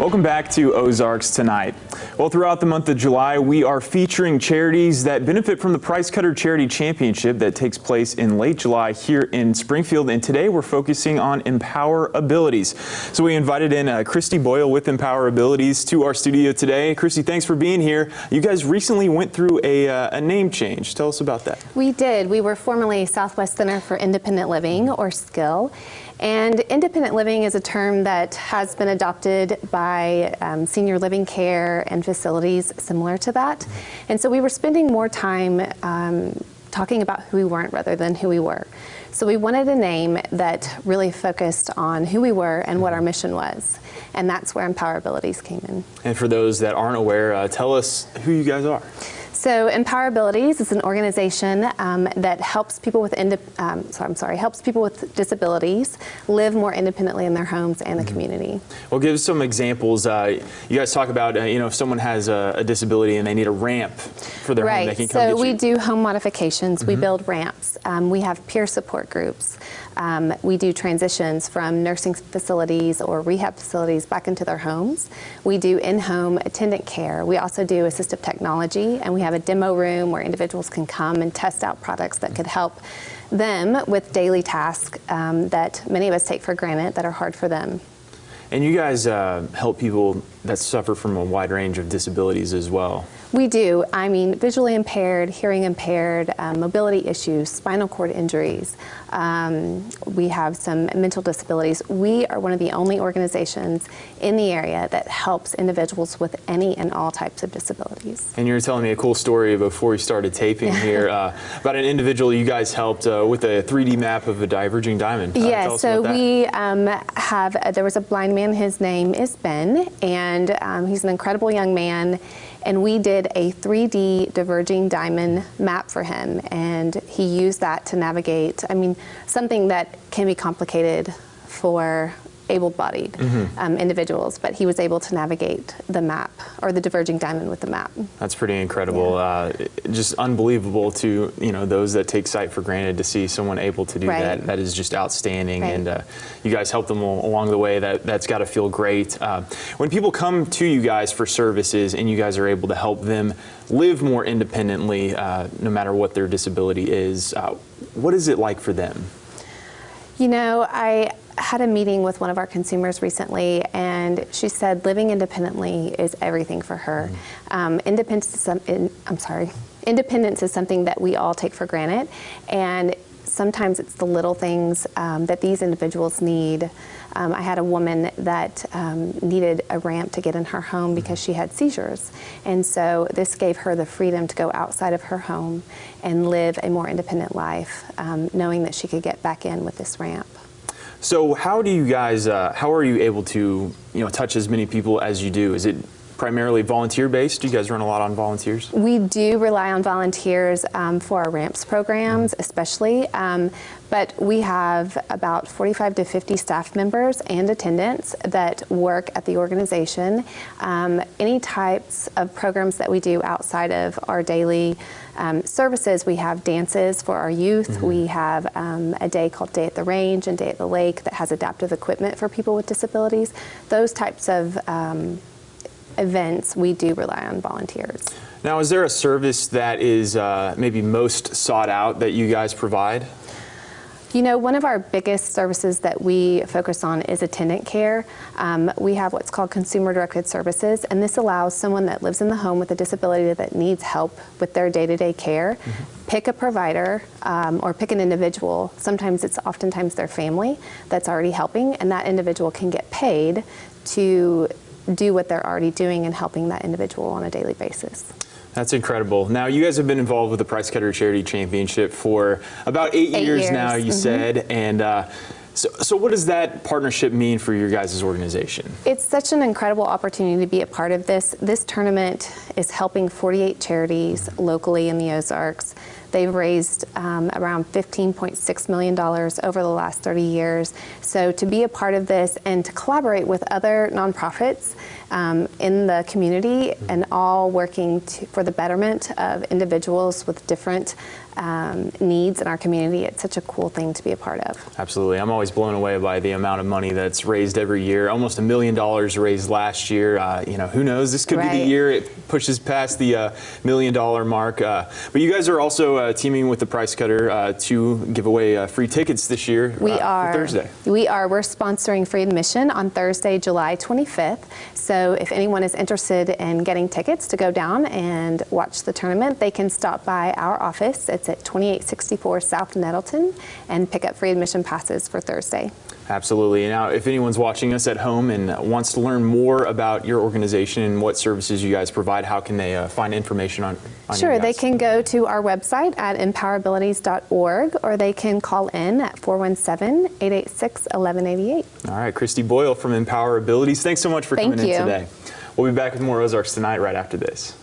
Welcome back to Ozarks Tonight. Well, throughout the month of July, we are featuring charities that benefit from the Price Cutter Charity Championship that takes place in late July here in Springfield. And today we're focusing on Empower Abilities. So we invited in Christy Boyle with Empower Abilities to our studio today. Christy, thanks for being here. You guys recently went through a name change. Tell us about that. We did. We were formerly Southwest Center for Independent Living, or SCIL. And independent living is a term that has been adopted by senior living care and facilities similar to that. And so we were spending more time talking about who we weren't rather than who we were. So we wanted a name that really focused on who we were and what our mission was. And that's where Empower Abilities came in. And for those that aren't aware, tell us who you guys are. So Empower Abilities is an organization that helps people with helps people with disabilities live more independently in their homes and the community. Well, give us some examples. You guys talk about if someone has a disability and they need a ramp for their home, they can come get you. So we do home modifications. We build ramps. We have peer support groups. We do transitions from nursing facilities or rehab facilities back into their homes. We do in-home attendant care. We also do assistive technology, and we have a demo room where individuals can come and test out products that could help them with daily tasks that many of us take for granted that are hard for them. And you guys help people that suffer from a wide range of disabilities as well. We do. I mean, visually impaired, hearing impaired, mobility issues, spinal cord injuries. We have some mental disabilities. We are one of the only organizations in the area that helps individuals with any and all types of disabilities. And you were telling me a cool story before we started taping here about an individual you guys helped with a 3D map of a diverging diamond. Yeah, so we there was a blind man, his name is Ben, and he's an incredible young man. And we did a 3D diverging diamond map for him, and he used that to navigate, something that can be complicated for able-bodied individuals, but he was able to navigate the map, or the diverging diamond with the map. That's pretty incredible. Yeah. Just unbelievable to those that take sight for granted to see someone able to do that. That is just outstanding, and you guys help them along the way. That's got to feel great. When people come to you guys for services and you guys are able to help them live more independently, no matter what their disability is, what is it like for them? I had a meeting with one of our consumers recently, and she said living independently is everything for her. Independence is something that we all take for granted, and sometimes it's the little things that these individuals need. I had a woman that needed a ramp to get in her home because she had seizures, and so this gave her the freedom to go outside of her home and live a more independent life, knowing that she could get back in with this ramp. So how do you guys, how are you able to touch as many people as you do? Is it primarily volunteer-based? Do you guys run a lot on volunteers? We do rely on volunteers for our ramps programs, especially, but we have about 45 to 50 staff members and attendants that work at the organization. Any types of programs that we do outside of our daily services, we have dances for our youth. We have a day called Day at the Range and Day at the Lake that has adaptive equipment for people with disabilities. Those types of events, we do rely on volunteers. Now, is there a service that is maybe most sought out that you guys provide? One of our biggest services that we focus on is attendant care. We have what's called consumer-directed services, and this allows someone that lives in the home with a disability that needs help with their day-to-day care, pick a provider or pick an individual. Oftentimes their family that's already helping, and that individual can get paid to do what they're already doing and helping that individual on a daily basis. That's incredible. Now, you guys have been involved with the Price Cutter Charity Championship for about 8 years now, you said, and so what does that partnership mean for your guys' organization? It's such an incredible opportunity to be a part of this. This tournament is helping 48 charities locally in the Ozarks. They've raised around $15.6 million over the last 30 years. So to be a part of this and to collaborate with other nonprofits in the community and all working for the betterment of individuals with different needs in our community. It's such a cool thing to be a part of. Absolutely. I'm always blown away by the amount of money that's raised every year. Almost $1 million raised last year. Who knows? This could be the year it pushes past the $1 million mark. But you guys are also teaming with the Price Cutter to give away free tickets this year. We are. For Thursday. We are. We're sponsoring free admission on Thursday, July 25th. So if anyone is interested in getting tickets to go down and watch the tournament, they can stop by our office. It's at 2864 South Nettleton and pick up free admission passes for Thursday. Absolutely. Now, if anyone's watching us at home and wants to learn more about your organization and what services you guys provide, how can they find information on Sure, you guys? they can go to our website at empowerabilities.org, or they can call in at 417-886-1188. All right, Christy Boyle from Empower Abilities, thanks so much for coming in today. We'll be back with more Ozarks Tonight right after this.